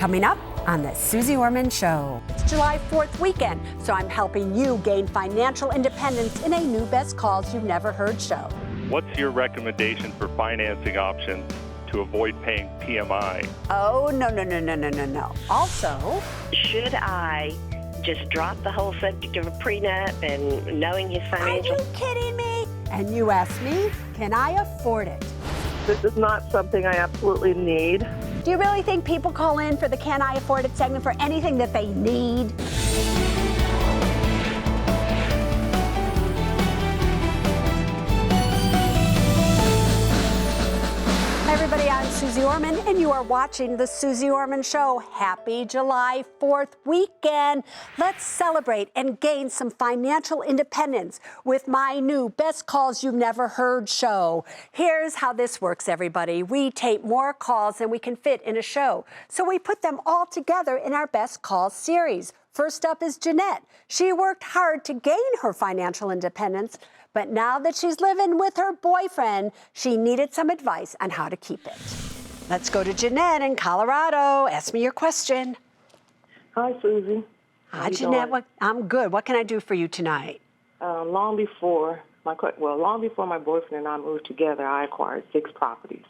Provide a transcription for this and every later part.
Coming up on the Suze Orman Show. It's July 4th weekend, so I'm helping you gain financial independence in a new Best Calls You've Never Heard show. What's your recommendation for financing options to avoid paying PMI? Oh, no. Also, should I just drop the whole subject of a prenup and knowing his financial? Are you kidding me? And you asked me, can I afford it? This is not something I absolutely need. Do you really think people call in for the Can I Afford It segment for anything that they need? Hi everybody, I'm Suze Orman, and you are watching the Suze Orman Show. Happy July 4th weekend. Let's celebrate and gain some financial independence with my new Best Calls You've Never Heard show. Here's how this works, everybody. We tape more calls than we can fit in a show, so we put them all together in our Best Calls series. First up is Jeanette. She worked hard to gain her financial independence, but now that she's living with her boyfriend, she needed some advice on how to keep it. Let's go to Jeanette in Colorado. Ask me your question. Hi, Susie. Hi, Jeanette. I'm good. What can I do for you tonight? Long before my boyfriend and I moved together, I acquired 6 properties.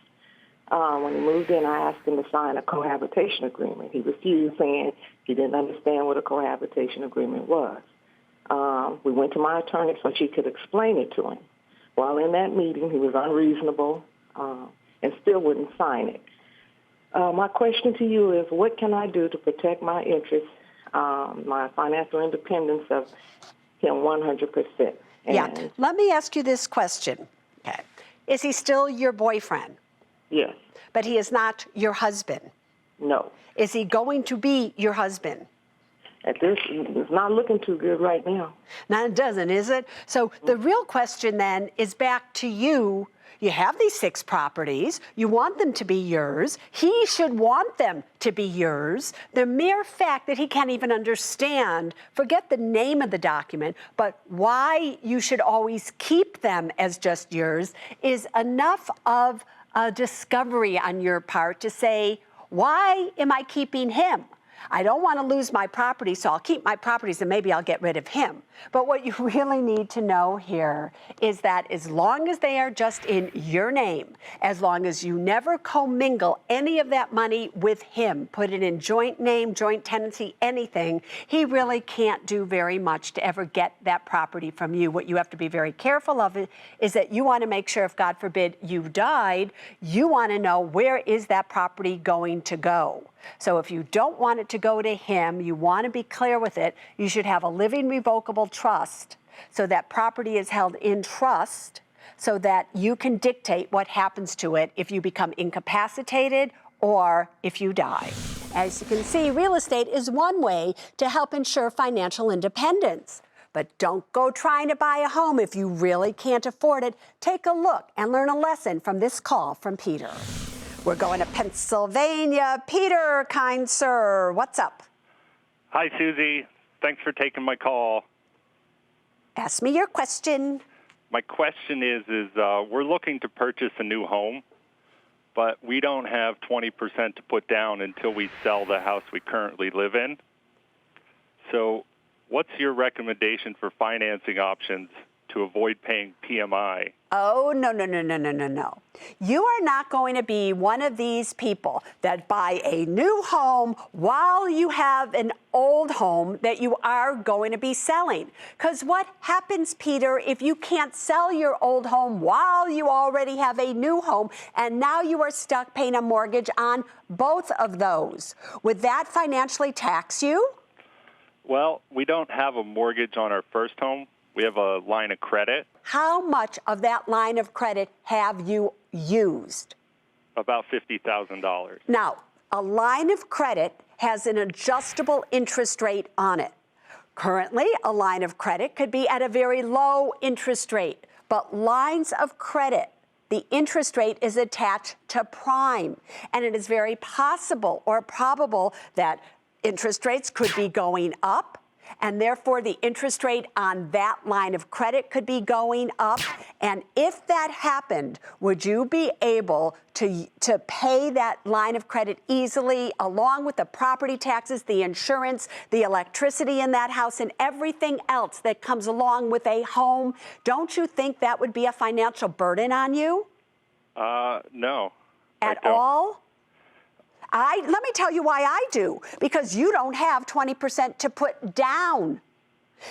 When he moved in, I asked him to sign a cohabitation agreement. He refused, saying he didn't understand what a cohabitation agreement was. We went to my attorney so she could explain it to him. While in that meeting, he was unreasonable and still wouldn't sign it. My question to you is, what can I do to protect my interests, my financial independence of him 100%? Yeah, let me ask you this question. Okay. Is he still your boyfriend? Yes. But he is not your husband? No. Is he going to be your husband? At this, it's not looking too good right now. No, it doesn't, is it? So the real question then is back to you. You have these 6 properties. You want them to be yours. He should want them to be yours. The mere fact that he can't even understand, forget the name of the document, but why you should always keep them as just yours is enough of a discovery on your part to say, why am I keeping him? I don't want to lose my property, so I'll keep my properties and maybe I'll get rid of him. But what you really need to know here is that as long as they are just in your name, as long as you never commingle any of that money with him, put it in joint name, joint tenancy, anything, he really can't do very much to ever get that property from you. What you have to be very careful of is that you want to make sure, if God forbid you died, you want to know, where is that property going to go? So if you don't want it to go to him, you want to be clear with it, you should have a living revocable trust, so that property is held in trust so that you can dictate what happens to it if you become incapacitated or if you die. As you can see, real estate is one way to help ensure financial independence. But don't go trying to buy a home if you really can't afford it. Take a look and learn a lesson from this call from Peter. We're going to Pennsylvania. Peter, kind sir, what's up? Hi, Susie. Thanks for taking my call. Ask me your question. My question is we're looking to purchase a new home, but we don't have 20% to put down until we sell the house we currently live in. So what's your recommendation for financing options to avoid paying PMI? Oh, no. You are not going to be one of these people that buy a new home while you have an old home that you are going to be selling. Because what happens, Peter, if you can't sell your old home while you already have a new home and now you are stuck paying a mortgage on both of those? Would that financially tax you? Well, we don't have a mortgage on our first home. We have a line of credit. How much of that line of credit have you used? About $50,000. Now, a line of credit has an adjustable interest rate on it. Currently, a line of credit could be at a very low interest rate, but lines of credit, the interest rate is attached to prime, and it is very possible or probable that interest rates could be going up. and therefore the interest rate on that line of credit could be going up. And if that happened, would you be able to pay that line of credit easily, along with the property taxes, the insurance, the electricity in that house, and everything else that comes along with a home? Don't you think that would be a financial burden on you? No. At all? Let me tell you why I do. Because you don't have 20% to put down.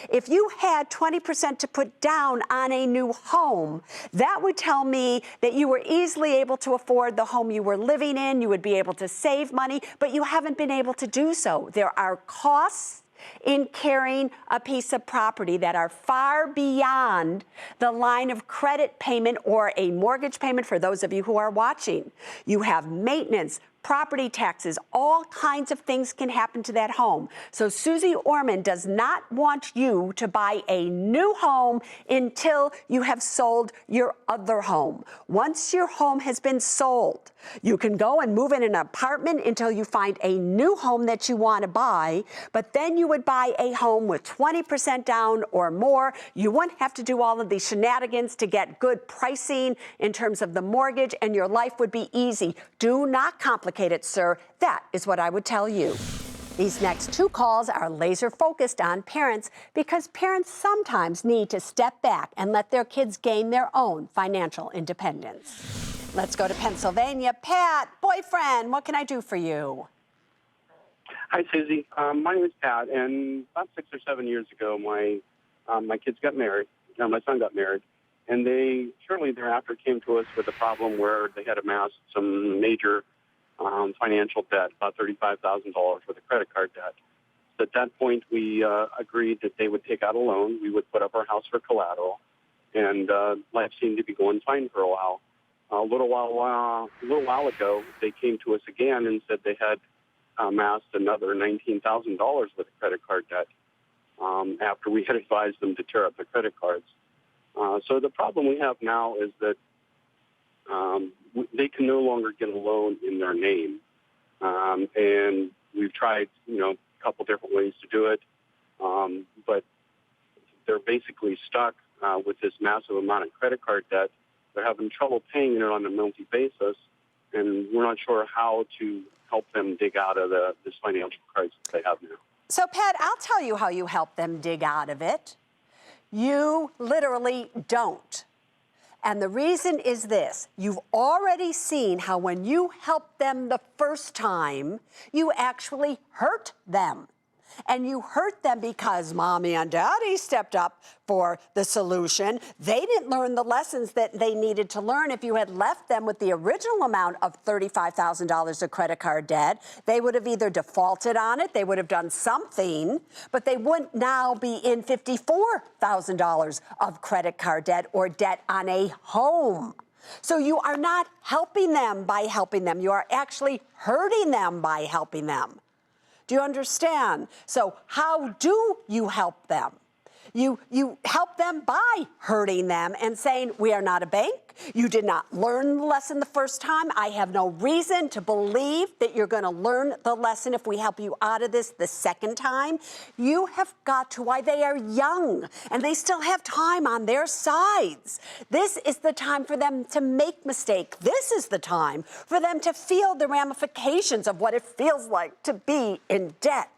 If you had 20% to put down on a new home, that would tell me that you were easily able to afford the home you were living in. You would be able to save money, but you haven't been able to do so. There are costs in carrying a piece of property that are far beyond the line of credit payment or a mortgage payment for those of you who are watching. You have maintenance, property taxes, all kinds of things can happen to that home. So Suze Orman does not want you to buy a new home until you have sold your other home. Once your home has been sold, you can go and move in an apartment until you find a new home that you want to buy, but then you would buy a home with 20% down or more. You wouldn't have to do all of these shenanigans to get good pricing in terms of the mortgage, and your life would be easy. Do not complicate it, sir. That is what I would tell you. These next two calls are laser focused on parents because parents sometimes need to step back and let their kids gain their own financial independence. Let's go to Pennsylvania. Pat, boyfriend, what can I do for you? Hi, Susie. My name is Pat, and about 6 or 7 years ago, my kids got married. My son got married, and they shortly thereafter came to us with a problem where they had amassed some major financial debt, about $35,000 worth of credit card debt. So at that point, we agreed that they would take out a loan. We would put up our house for collateral, and life seemed to be going fine for a while. A little while ago, they came to us again and said they had amassed another $19,000 worth of credit card debt after we had advised them to tear up the credit cards. So the problem we have now is that they can no longer get a loan in their name. And we've tried, a couple different ways to do it, but they're basically stuck with this massive amount of credit card debt. They're having trouble paying it on a monthly basis, and we're not sure how to help them dig out of this financial crisis they have now. So, Pat, I'll tell you how you help them dig out of it. You literally don't. And the reason is this. You've already seen how when you help them the first time, you actually hurt them. And you hurt them because mommy and daddy stepped up for the solution. They didn't learn the lessons that they needed to learn. If you had left them with the original amount of $35,000 of credit card debt, they would have either defaulted on it, they would have done something, but they wouldn't now be in $54,000 of credit card debt or debt on a home. So you are not helping them by helping them. You are actually hurting them by helping them. Do you understand? So how do you help them? You help them by hurting them and saying, we are not a bank. You did not learn the lesson the first time. I have no reason to believe that you're going to learn the lesson if we help you out of this the second time. You have got to, while they are young and they still have time on their sides. This is the time for them to make mistakes. This is the time for them to feel the ramifications of what it feels like to be in debt.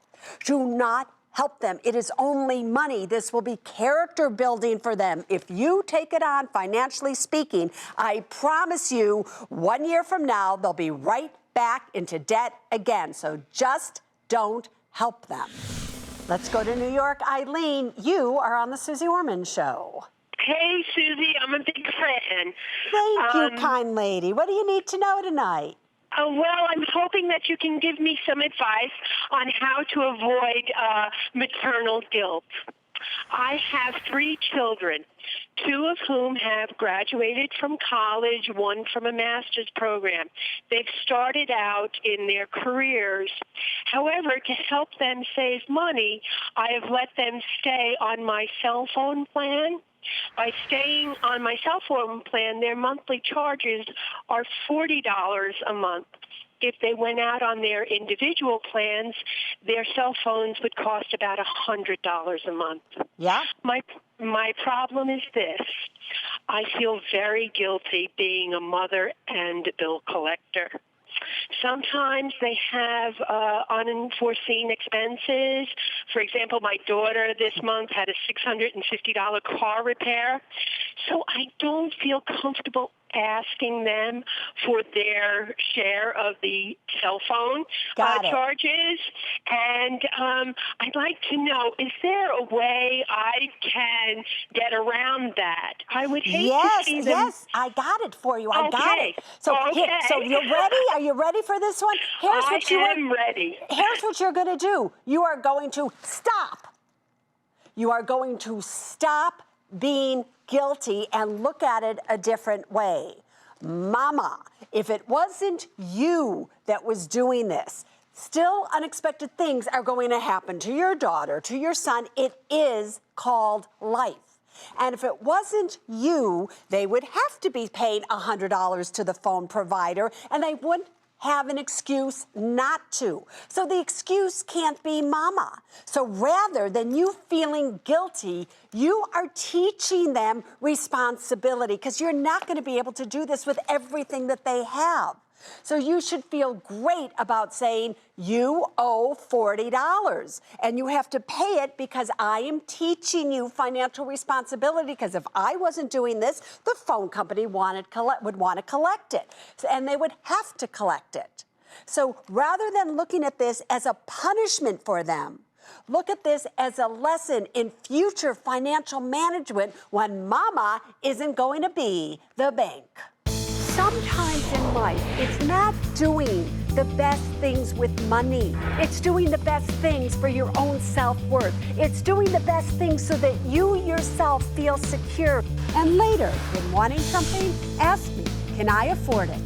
Do not help them. It is only money. This will be character building for them. If you take it on, financially speaking, I promise you 1 year from now, they'll be right back into debt again. So just don't help them. Let's go to New York. Eileen, you are on the Suze Orman Show. Hey, Susie, I'm a big fan. Thank you, kind lady. What do you need to know tonight? Well, I'm hoping that you can give me some advice on how to avoid maternal guilt. I have 3 children, 2 of whom have graduated from college, 1 from a master's program. They've started out in their careers. However, to help them save money, I have let them stay on my cell phone plan. By staying on my cell phone plan, their monthly charges are $40 a month. If they went out on their individual plans, their cell phones would cost about $100 a month. Yeah. My problem is this. I feel very guilty being a mother and a bill collector. Sometimes they have unforeseen expenses. For example, my daughter this month had a $650 car repair. So I don't feel comfortable asking them for their share of the cell phone charges. And I'd like to know, is there a way I can get around that? I would hate to see them. Yes, I got it for you. I got it. So, so you're ready? Are you ready for this one? I am ready. Here's what you're going to do. You are going to stop. You are going to stop being guilty and look at it a different way. Mama, if it wasn't you that was doing this, still unexpected things are going to happen to your daughter, to your son. It is called life. And if it wasn't you, they would have to be paying $100 to the phone provider, and they wouldn't have an excuse not to. So the excuse can't be mama. So rather than you feeling guilty, you are teaching them responsibility, because you're not going to be able to do this with everything that they have. So you should feel great about saying you owe $40 and you have to pay it because I am teaching you financial responsibility, because if I wasn't doing this, the phone company would want to collect it, and they would have to collect it. So rather than looking at this as a punishment for them, look at this as a lesson in future financial management when mama isn't going to be the bank. Sometimes in life, it's not doing the best things with money. It's doing the best things for your own self-worth. It's doing the best things so that you yourself feel secure. And later, when wanting something, ask me, can I afford it?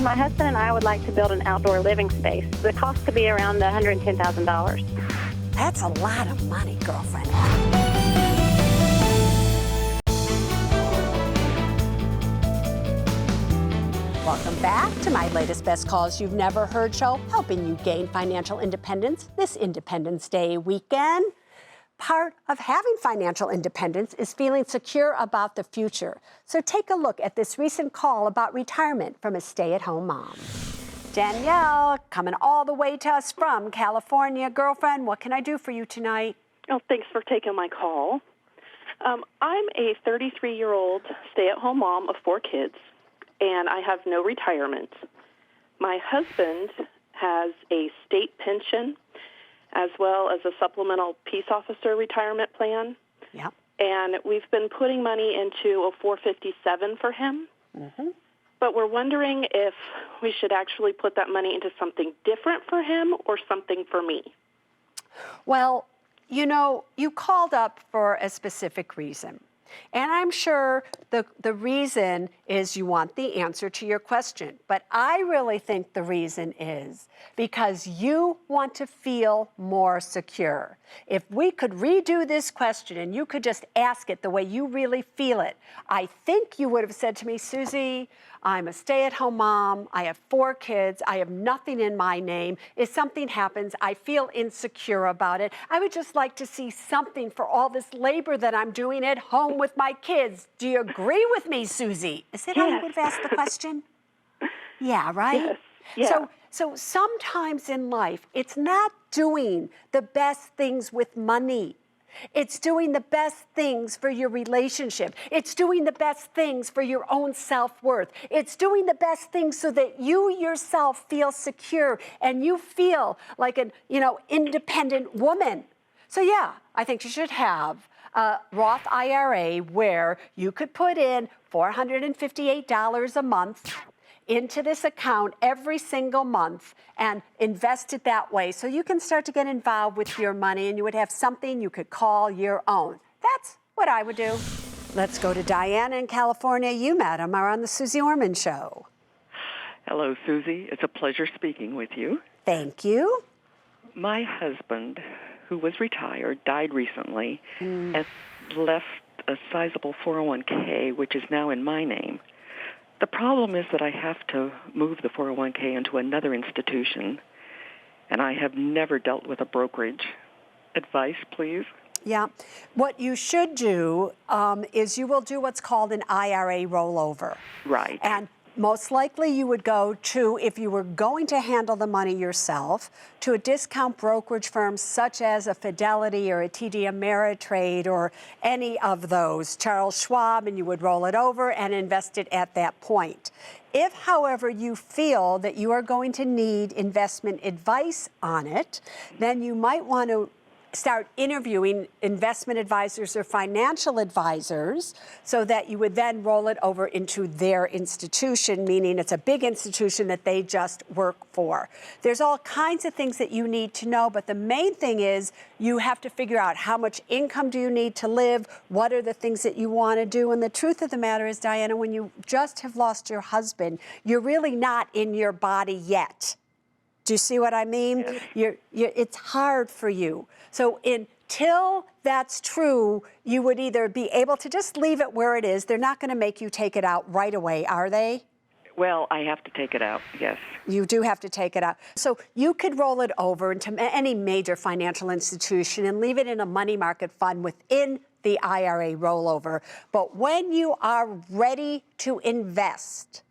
My husband and I would like to build an outdoor living space. The cost could be around $110,000. That's a lot of money, girlfriend. Welcome back to my latest Best Calls You've Never Heard show, helping you gain financial independence this Independence Day weekend. Part of having financial independence is feeling secure about the future. So take a look at this recent call about retirement from a stay-at-home mom. Danielle, coming all the way to us from California. Girlfriend, what can I do for you tonight? Oh, thanks for taking my call. I'm a 33-year-old stay-at-home mom of 4 kids, and I have no retirement. My husband has a state pension as well as a supplemental peace officer retirement plan. Yeah. And we've been putting money into a 457 for him. Mm-hmm. But we're wondering if we should actually put that money into something different for him or something for me. Well, you know, you called up for a specific reason. And I'm sure the reason is you want the answer to your question. But I really think the reason is because you want to feel more secure. If we could redo this question and you could just ask it the way you really feel it, I think you would have said to me, Susie, I'm a stay-at-home mom. I have 4 kids. I have nothing in my name. If something happens, I feel insecure about it. I would just like to see something for all this labor that I'm doing at home with my kids. Do you agree with me, Susie? Is that how you would have asked the question? Yeah, right? Yes. Yeah. So sometimes in life, it's not doing the best things with money. It's doing the best things for your relationship. It's doing the best things for your own self-worth. It's doing the best things so that you yourself feel secure and you feel like an, independent woman. So yeah, I think you should have a Roth IRA where you could put in $458 a month into this account every single month and invest it that way so you can start to get involved with your money and you would have something you could call your own. That's what I would do. Let's go to Diana in California. You, madam, are on the Suze Orman Show. Hello, Susie. It's a pleasure speaking with you. Thank you. My husband, who was retired, died recently and left a sizable 401k, which is now in my name. The problem is that I have to move the 401k into another institution, and I have never dealt with a brokerage. Advice, please? Yeah. What you should do is you will do what's called an IRA rollover. Right. And most likely you would go to, if you were going to handle the money yourself, to a discount brokerage firm such as a Fidelity or a TD Ameritrade or any of those, Charles Schwab, and you would roll it over and invest it at that point. If, however, you feel that you are going to need investment advice on it, then you might want to start interviewing investment advisors or financial advisors so that you would then roll it over into their institution, meaning it's a big institution that they just work for. There's all kinds of things that you need to know, but the main thing is you have to figure out how much income do you need to live, what are the things that you want to do, and the truth of the matter is, Diana, when you just have lost your husband, you're really not in your body yet. Do you see what I mean? Yes. It's hard for you. So until that's true, you would either be able to just leave it where it is. They're not going to make you take it out right away, are they? Well, I have to take it out, yes. You do have to take it out. So you could roll it over into any major financial institution and leave it in a money market fund within the IRA rollover. But when you are ready to invest,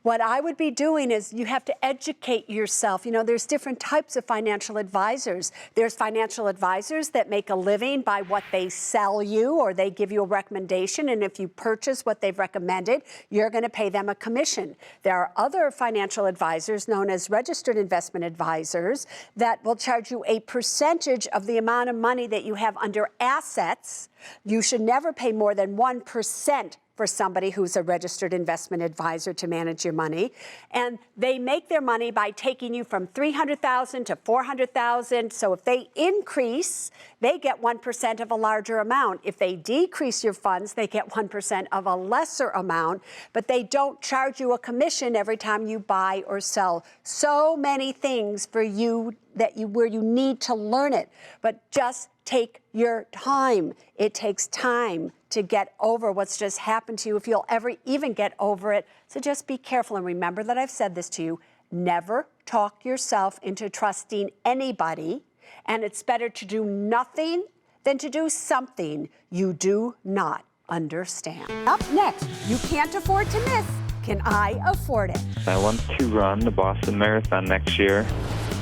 what I would be doing is you have to educate yourself. You know, there's different types of financial advisors. There's financial advisors that make a living by what they sell you, or they give you a recommendation, and if you purchase what they've recommended, you're going to pay them a commission. There are other financial advisors known as registered investment advisors that will charge you a percentage of the amount of money that you have under assets. You should never pay more than 1% for somebody who's a registered investment advisor to manage your money. And they make their money by taking you from $300,000 to $400,000. So if they increase, they get 1% of a larger amount. If they decrease your funds, they get 1% of a lesser amount, but they don't charge you a commission every time you buy or sell. So many things for you where you need to learn it, but just take your time. It takes time to get over what's just happened to you, if you'll ever even get over it. So just be careful and remember that I've said this to you. Never talk yourself into trusting anybody, and it's better to do nothing than to do something you do not understand. Up next, you can't afford to miss. Can I afford it? I want to run the Boston Marathon next year.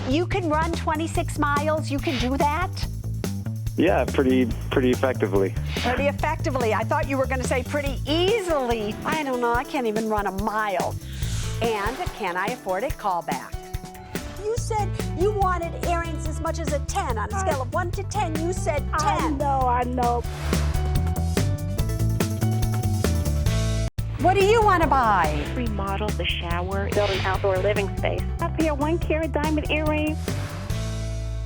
You can run 26 miles. You can do that? Yeah, pretty effectively. Pretty effectively. I thought you were going to say pretty easily. I don't know. I can't even run a mile. And can I afford it? Call back. You said you wanted earrings as much as a 10. On a scale of 1 to 10, you said 10. I know. What do you want to buy? Remodel the shower, build an outdoor living space. Up here, 1-carat diamond earring.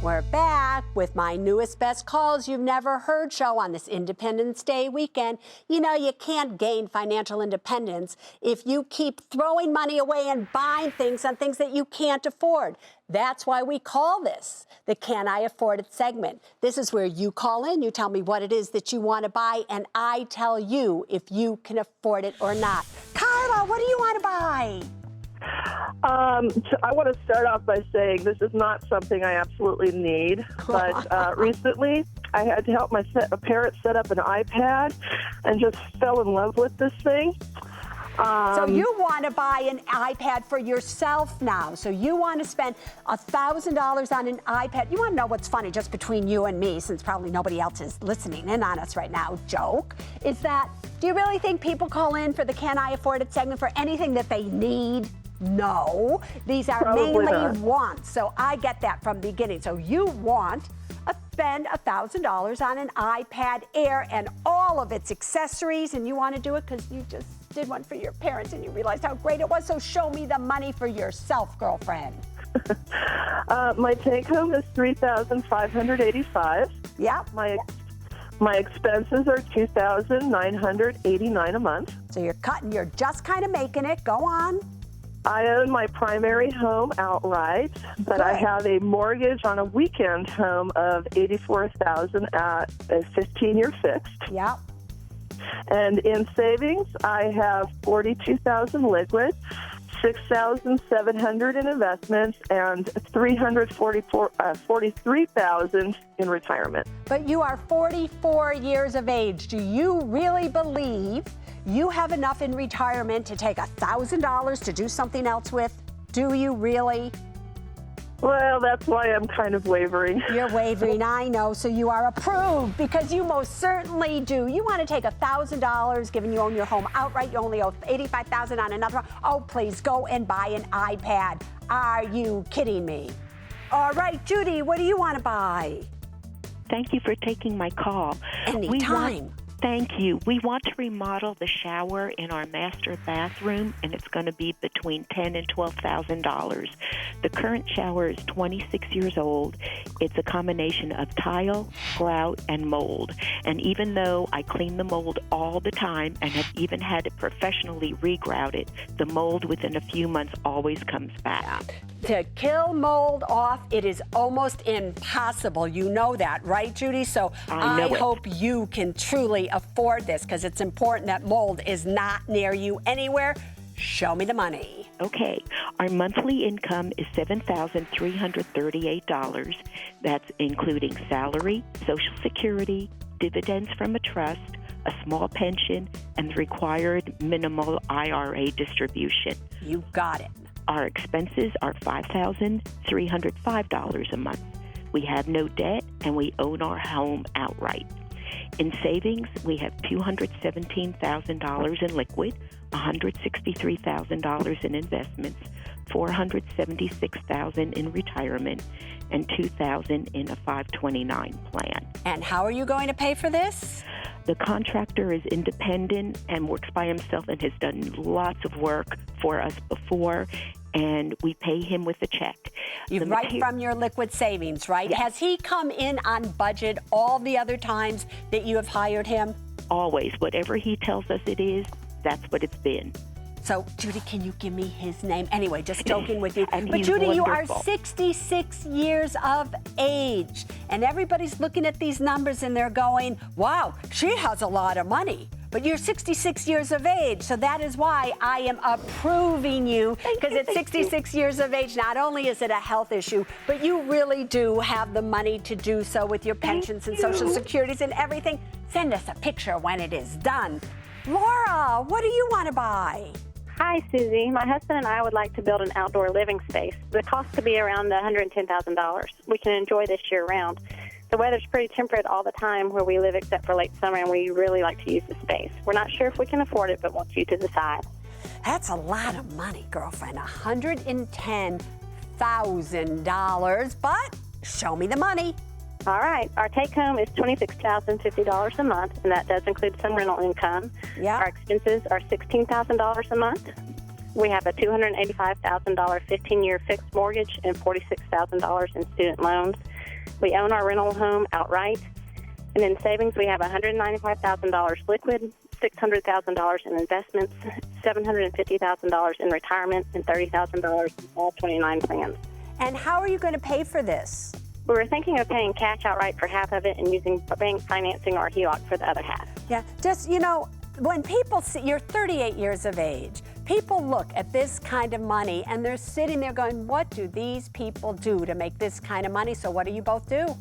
We're back with my newest best calls you've never heard show on this Independence Day weekend. You know, you can't gain financial independence if you keep throwing money away and buying things on things that you can't afford. That's why we call this the Can I Afford It segment. This is where you call in, you tell me what it is that you want to buy, and I tell you if you can afford it or not. Carla, what do you want to buy? I want to start off by saying this is not something I absolutely need, but recently I had to help a parent set up an iPad and just fell in love with this thing. So you want to buy an iPad for yourself now. So you want to spend $1,000 on an iPad. You want to know what's funny, just between you and me, since probably nobody else is listening in on us right now, joke, is that, do you really think people call in for the Can I Afford It segment for anything that they need? No, these are mainly wants. So I get that from the beginning. So you want to spend $1,000 on an iPad Air and all of its accessories, and you want to do it because you just did one for your parents and you realized how great it was. So show me the money for yourself, girlfriend. My take home is $3,585. Yeah. My expenses are $2,989 a month. So you're just kind of making it. Go on. I own my primary home outright, but I have a mortgage on a weekend home of $84,000 at a 15-year fixed. Yeah. And in savings, I have $42,000 liquid, $6,700 in investments, and $43,000 in retirement. But you are 44 years of age. Do you really believe you have enough in retirement to take $1,000 to do something else with? Do you really? Well, that's why I'm kind of wavering. You're wavering, I know, so you are approved because you most certainly do. You want to take $1,000, given you own your home outright, you only owe $85,000 on another one. Oh, please go and buy an iPad. Are you kidding me? All right, Judy, what do you want to buy? Thank you for taking my call. Anytime. Thank you. We want to remodel the shower in our master bathroom, and it's going to be between $10,000 and $12,000. The current shower is 26 years old. It's a combination of tile, grout, and mold. And even though I clean the mold all the time and have even had it professionally regrouted, the mold within a few months always comes back. To kill mold off, it is almost impossible. You know that, right, Judy? So I hope you can truly afford this because it's important that mold is not near you anywhere. Show me the money. Okay. Our monthly income is $7,338. That's including salary, Social Security, dividends from a trust, a small pension, and the required minimal IRA distribution. You got it. Our expenses are $5,305 a month. We have no debt, and we own our home outright. In savings, we have $217,000 in liquid, $163,000 in investments, $476,000 in retirement, and $2,000 in a 529 plan. And how are you going to pay for this? The contractor is independent and works by himself and has done lots of work for us before, and we pay him with a check. Right from your liquid savings, right? Yes. Has he come in on budget all the other times that you have hired him? Always. Whatever he tells us it is, that's what it's been. So, Judy, can you give me his name? Anyway, just joking with you. And but he's Judy, wonderful. You are 66 years of age. And everybody's looking at these numbers and they're going, wow, she has a lot of money. But you're 66 years of age, so that is why I am approving you, because at 66 years of age, not only is it a health issue, but you really do have the money to do so with your pensions and Social Securities and everything. Send us a picture when it is done. Laura, what do you want to buy? Hi, Susie. My husband and I would like to build an outdoor living space. The cost could be around $110,000. We can enjoy this year-round. The weather's pretty temperate all the time where we live except for late summer, and we really like to use the space. We're not sure if we can afford it, but want you to decide. That's a lot of money, girlfriend. $110,000, but show me the money. All right. Our take-home is $26,050 a month, and that does include some rental income. Yeah. Our expenses are $16,000 a month. We have a $285,000 15-year fixed mortgage and $46,000 in student loans. We own our rental home outright. And in savings, we have $195,000 liquid, $600,000 in investments, $750,000 in retirement, and $30,000 in all 29 plans. And how are you going to pay for this? We were thinking of paying cash outright for half of it and using bank financing or HELOC for the other half. Yeah, just, you know, when people see, you're 38 years of age, people look at this kind of money and they're sitting there going, what do these people do to make this kind of money? So what do you both do?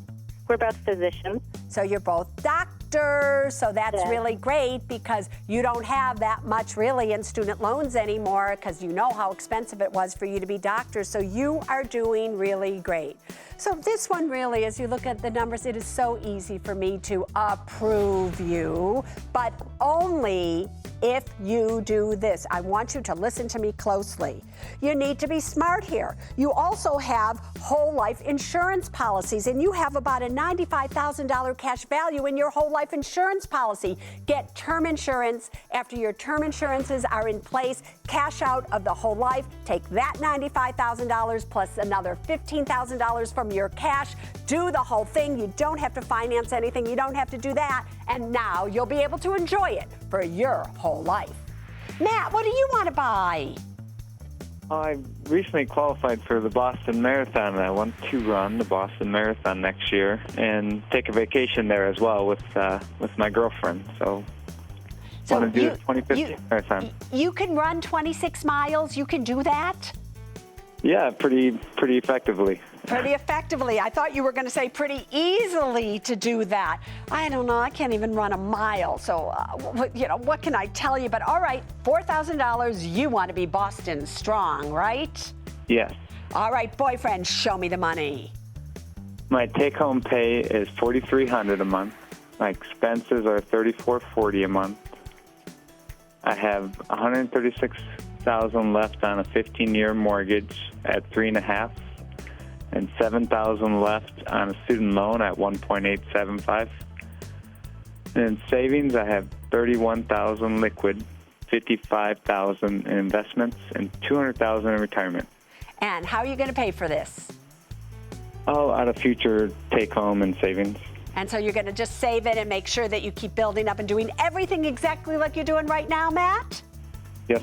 We're both physicians. So you're both doctors, so that's really great because you don't have that much really in student loans anymore because you know how expensive it was for you to be doctors, so you are doing really great. So this one really, as you look at the numbers, it is so easy for me to approve you, but only if you do this. I want you to listen to me closely. You need to be smart here. You also have whole life insurance policies, and you have about a $95,000 cash value in your whole life insurance policy. Get term insurance. After your term insurances are in place, cash out of the whole life. Take that $95,000 plus another $15,000 from your cash. Do the whole thing. You don't have to finance anything. You don't have to do that. And now you'll be able to enjoy it for your whole life. Matt, what do you want to buy? I recently qualified for the Boston Marathon, and I want to run the Boston Marathon next year and take a vacation there as well with my girlfriend. So So Want to do a 2015 marathon? You can run 26 miles. You can do that? Yeah, pretty effectively. Pretty effectively. I thought you were going to say pretty easily to do that. I don't know. I can't even run a mile. So, what can I tell you? But all right, $4,000. You want to be Boston strong, right? Yes. All right, boyfriend, show me the money. My take-home pay is $4,300 a month. My expenses are $3,440 a month. I have $136,000 left on a 15-year mortgage at 3.5%, and $7,000 left on a student loan at 1.875. And in savings, I have $31,000 liquid, $55,000 in investments, and $200,000 in retirement. And how are you going to pay for this? Oh, out of future take-home and savings. And so you're going to just save it and make sure that you keep building up and doing everything exactly like you're doing right now, Matt? Yes.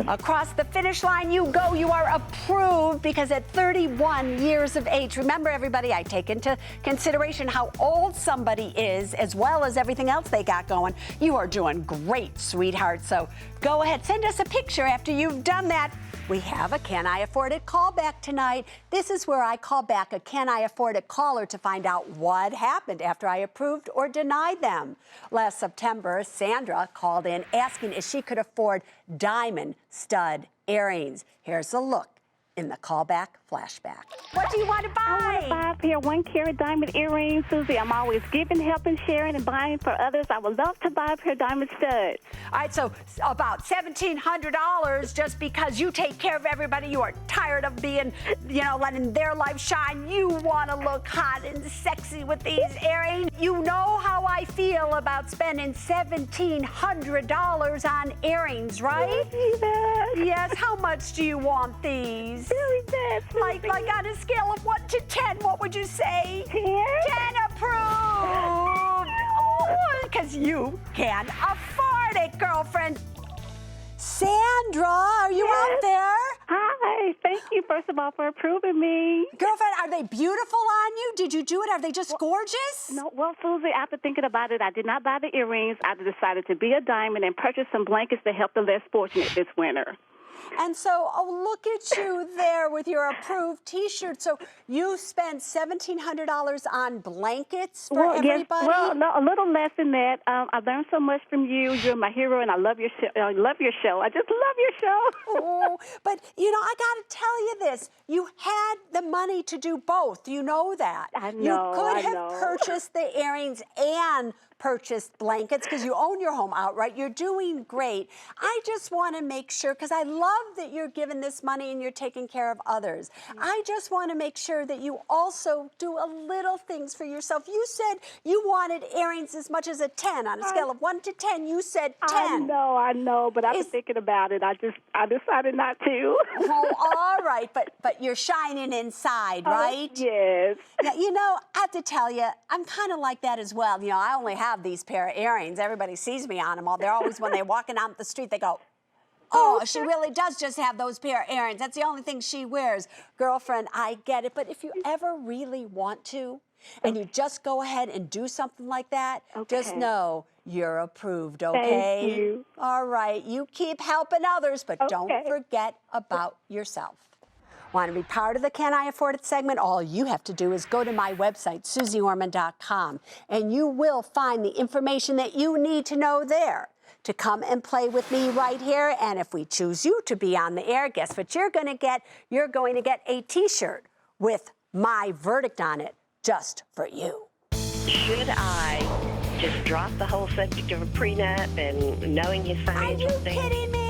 Across the finish line you go. You are approved because at 31 years of age, remember everybody, I take into consideration how old somebody is as well as everything else they got going. You are doing great, sweetheart. So go ahead, send us a picture after you've done that. We have a Can I Afford It callback tonight. This is where I call back a Can I Afford It caller to find out what happened after I approved or denied them. Last September, Sandra called in asking if she could afford diamond stud earrings. Here's a look in the callback flashback. What do you want to buy? I want to buy a pair of 1-carat diamond earrings, Susie. I'm always giving, helping, sharing, and buying for others. I would love to buy a pair of diamond studs. All right, so about $1,700 just because you take care of everybody. You are tired of being, letting their life shine. You want to look hot and sexy with these earrings. You know how I feel about spending $1,700 on earrings, right? Yes. How much do you want these? Very bad. Like on a scale of 1 to 10, what would you say? 10. 10 approved. Because you can afford it, girlfriend. Sandra, are you out there? Hi. Thank you, first of all, for approving me. Girlfriend, are they beautiful on you? Did you do it? Are they just gorgeous? No, well, Susie, after thinking about it, I did not buy the earrings. I decided to be a diamond and purchase some blankets to help the less fortunate this winter. And so, look at you there with your approved T-shirt. So you spent $1,700 on blankets for everybody? Yes, well, no, a little less than that. I learned so much from you. You're my hero, and I love your show. I love your show. I just love your show. But, I got to tell you this. You had the money to do both. You know that. I know. You could have purchased the earrings and purchased blankets because you own your home outright. You're doing great. I just want to make sure, because I love that you're giving this money and you're taking care of others. I just want to make sure that you also do a little things for yourself. You said you wanted earrings as much as a 10. On a scale of 1 to 10, you said 10. I know, but I've been thinking about it. I decided not to. All right, but you're shining inside, right? Yes. Now, I have to tell you, I'm kind of like that as well. I only have these pair of earrings. Everybody sees me on them. They're always, when they're walking out the street, they go, oh, she really does just have those pair of earrings. That's the only thing she wears. Girlfriend, I get it. But if you ever really want to, and you just go ahead and do something like that, just know you're approved, okay? Thank you. All right. You keep helping others, but don't forget about yourself. Want to be part of the Can I Afford It segment? All you have to do is go to my website, SuzeOrman.com, and you will find the information that you need to know there to come and play with me right here. And if we choose you to be on the air, guess what you're going to get? You're going to get a T-shirt with my verdict on it just for you. Should I just drop the whole subject of a prenup and knowing his financial things? Are you kidding me?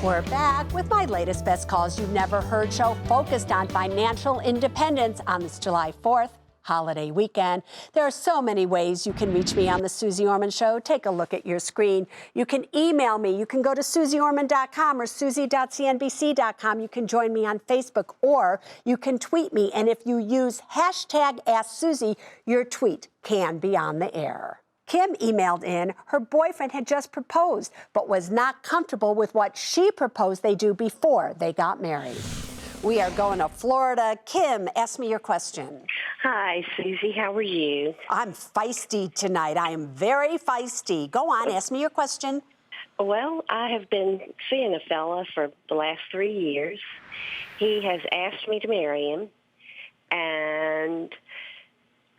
We're back with my latest Best Calls You've Never Heard show focused on financial independence on this July 4th holiday weekend. There are so many ways you can reach me on the Suze Orman Show. Take a look at your screen. You can email me. You can go to SuzeOrman.com or Susie.cnbc.com. You can join me on Facebook, or you can tweet me. And if you use hashtag AskSusie, your tweet can be on the air. Kim emailed in her boyfriend had just proposed, but was not comfortable with what she proposed they do before they got married. We are going to Florida. Kim, ask me your question. Hi, Susie. How are you? I'm feisty tonight. I am very feisty. Go on, ask me your question. Well, I have been seeing a fella for the last 3 years. He has asked me to marry him, and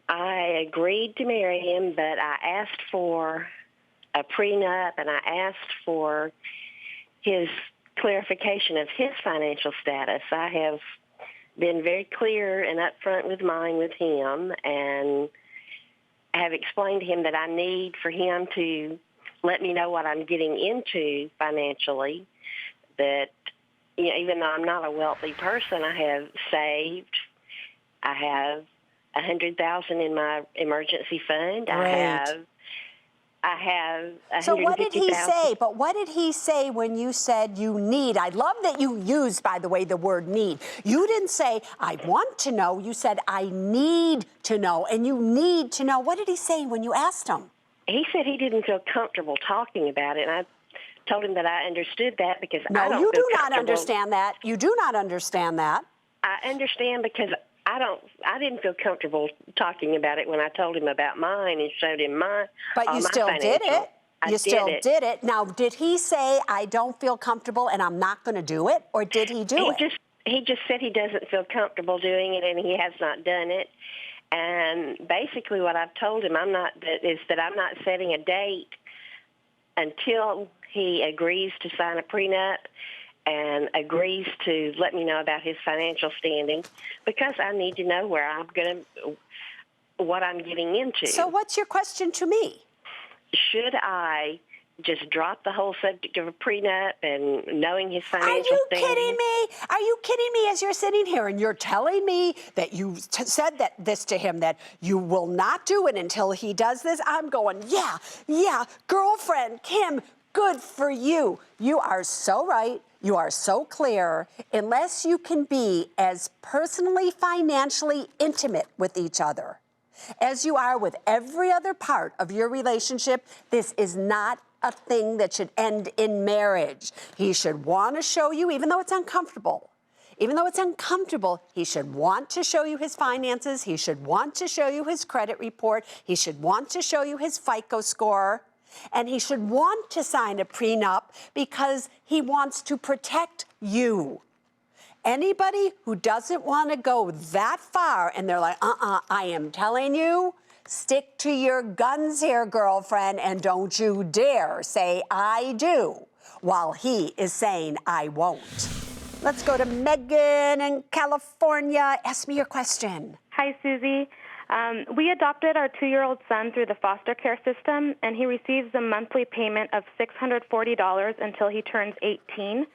I agreed to marry him, but I asked for a prenup, and I asked for his clarification of his financial status. I have been very clear and upfront with mine with him, and I have explained to him that I need for him to let me know what I'm getting into financially, that even though I'm not a wealthy person, I have saved. I have $100,000 in my emergency fund. Great. I have So what did he 150,000. say? But what did he say when you said you need? I love that you used, by the way, the word need. You didn't say, I want to know. You said, I need to know. And you need to know. What did he say when you asked him? He said he didn't feel comfortable talking about it, and I told him that I understood that because I No, don't you feel do not comfortable. understand that. You do not understand that. I understand because I didn't feel comfortable talking about it when I told him about mine and showed him my But you my still did financial. it. I You still did it. did it. Now, did he say, I don't feel comfortable and I'm not going to do it? Or did he do it? He just said he doesn't feel comfortable doing it, and he has not done it. And basically what I've told him is that I'm not setting a date until he agrees to sign a prenup and agrees to let me know about his financial standing, because I need to know what I'm getting into. So what's your question to me? Should I just drop the whole subject of a prenup and knowing his financial standing? Are you kidding me? Are you kidding me as you're sitting here and you're telling me that you said this to him, that you will not do it until he does this? I'm going, yeah, girlfriend, Kim, good for you. You are so right. You are so clear. Unless you can be as personally, financially intimate with each other as you are with every other part of your relationship, this is not a thing that should end in marriage. He should want to show you, even though it's uncomfortable. Even though it's uncomfortable, he should want to show you his finances. He should want to show you his credit report. He should want to show you his FICO score. And he should want to sign a prenup because he wants to protect you. Anybody who doesn't want to go that far and they're like, I am telling you, stick to your guns here, girlfriend, and don't you dare say I do while he is saying I won't. Let's go to Megan in California. Ask me your question. Hi, Susie. We adopted our 2-year-old son through the foster care system, and he receives a monthly payment of $640 until he turns 18.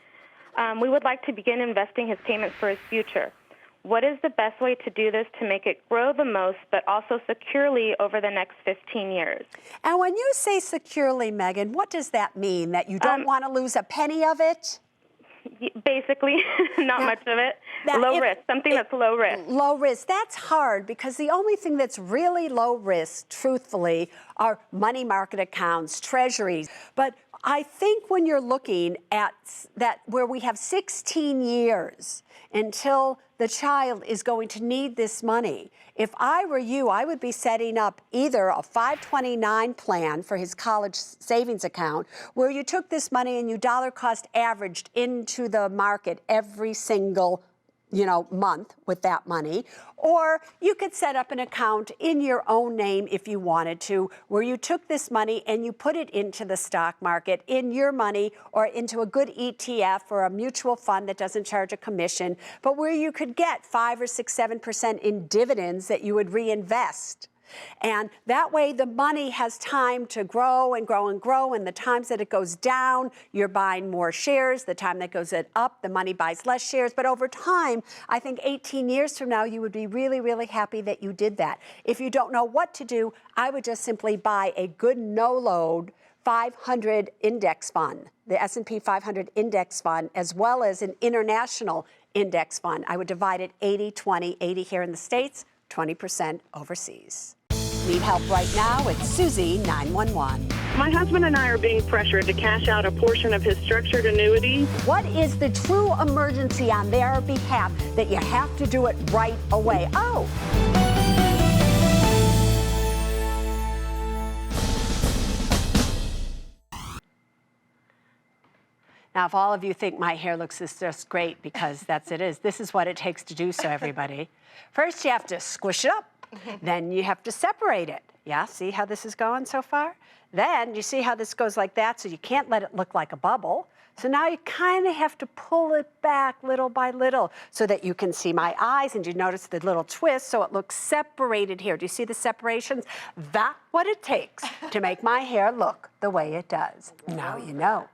We would like to begin investing his payments for his future. What is the best way to do this to make it grow the most, but also securely over the next 15 years? And when you say securely, Megan, what does that mean? That you don't want to lose a penny of it? Basically, not much of it. Low risk, something that's low risk. Low risk. That's hard because the only thing that's really low risk, truthfully, are money market accounts, treasuries. But I think when you're looking at that, where we have 16 years until the child is going to need this money, if I were you, I would be setting up either a 529 plan for his college savings account, where you took this money and you dollar cost averaged into the market every single month with that money. Or you could set up an account in your own name if you wanted to, where you took this money and you put it into the stock market in your money or into a good ETF or a mutual fund that doesn't charge a commission, but where you could get 5 or 6, 7% in dividends that you would reinvest. And that way the money has time to grow and grow and grow, and the times that it goes down, you're buying more shares. The time that goes up, the money buys less shares. But over time, I think 18 years from now, you would be really, really happy that you did that. If you don't know what to do, I would just simply buy a good no-load 500 index fund, the S&P 500 index fund, as well as an international index fund. I would divide it 80-20, 80 here in the States, 20% overseas. Need help right now? It's Suze 911. My husband and I are being pressured to cash out a portion of his structured annuity. What is the true emergency on their behalf that you have to do it right away? Oh. Now, if all of you think my hair looks just great, because this is what it takes to do so, everybody. First, you have to squish it up. Then you have to separate it. Yeah, see how this is going so far? Then you see how this goes like that, so you can't let it look like a bubble. So now you kind of have to pull it back little by little so that you can see my eyes, and you notice the little twist so it looks separated here. Do you see the separations? That's what it takes to make my hair look the way it does. Now you know.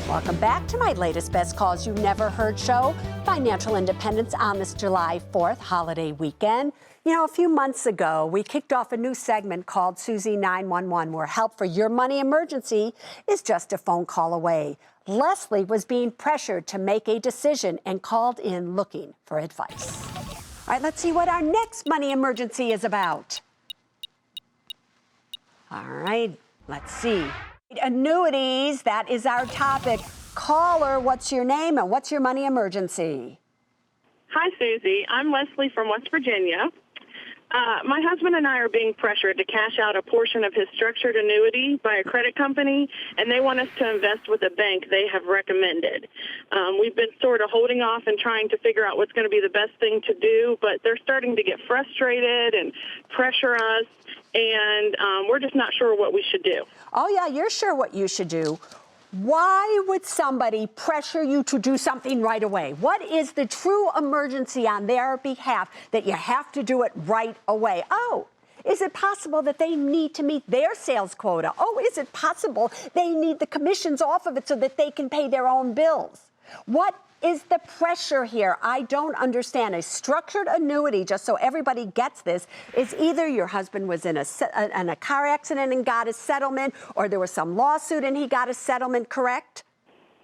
Welcome back to my latest Best Calls You've Never Heard show, Financial Independence on this July 4th holiday weekend. You know, a few months ago, we kicked off a new segment called Suze 911, where help for your money emergency is just a phone call away. Leslie was being pressured to make a decision and called in looking for advice. All right, let's see what our next money emergency is about. All right, let's see. Annuities, that is our topic. Caller, what's your name and what's your money emergency? Hi, Susie. I'm Leslie from West Virginia. My husband and I are being pressured to cash out a portion of his structured annuity by a credit company, and they want us to invest with a bank they have recommended. We've been sort of holding off and trying to figure out what's going to be the best thing to do, but they're starting to get frustrated and pressure us, and we're just not sure what we should do. Oh, yeah, you're sure what you should do. Why would somebody pressure you to do something right away? What is the true emergency on their behalf that you have to do it right away? Oh, is it possible that they need to meet their sales quota? Oh, is it possible they need the commissions off of it so that they can pay their own bills? What is the pressure here? I don't understand. A structured annuity, just so everybody gets this, is either your husband was in a car accident and got a settlement, or there was some lawsuit and he got a settlement, correct?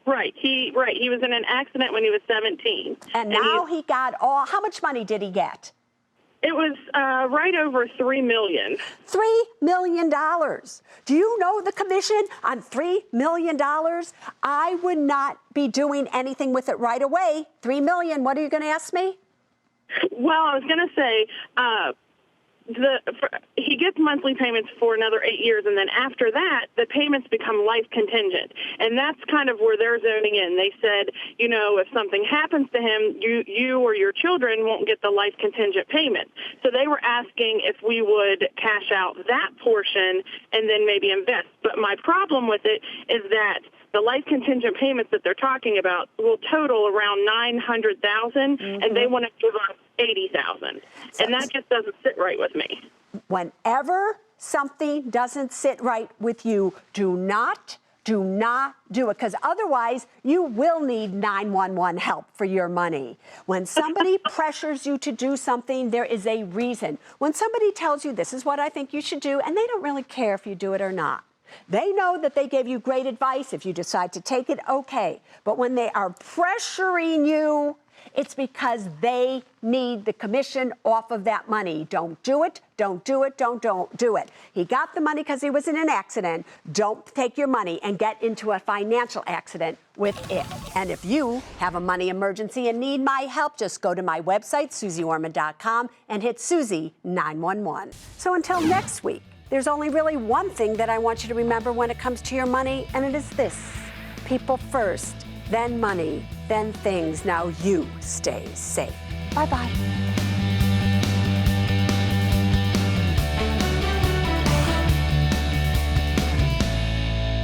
Right. He was in an accident when he was 17. And now he got all, how much money did he get? It was right over $3 million. $3 million. Do you know the commission on $3 million? I would not be doing anything with it right away. $3 million. What are you going to ask me? Well, I was going to say, he gets monthly payments for another 8 years, and then after that, the payments become life contingent. And that's kind of where they're zoning in. They said, you know, if something happens to him, you or your children won't get the life contingent payment. So they were asking if we would cash out that portion and then maybe invest. But my problem with it is that the life contingent payments that they're talking about will total around $900,000, and they want to give us $80,000, and that just doesn't sit right with me. Whenever something doesn't sit right with you, do not do it, because otherwise you will need 911 help for your money. When somebody pressures you to do something, there is a reason. When somebody tells you this is what I think you should do, and they don't really care if you do it or not. They know that they gave you great advice. If you decide to take it, okay. But when they are pressuring you, it's because they need the commission off of that money. Don't do it, don't do it, don't do it. He got the money because he was in an accident. Don't take your money and get into a financial accident with it. And if you have a money emergency and need my help, just go to my website, SuzeOrman.com, and hit Suze 911. So until next week, there's only really one thing that I want you to remember when it comes to your money, and it is this: people first, then money, then things. Now you stay safe. Bye-bye.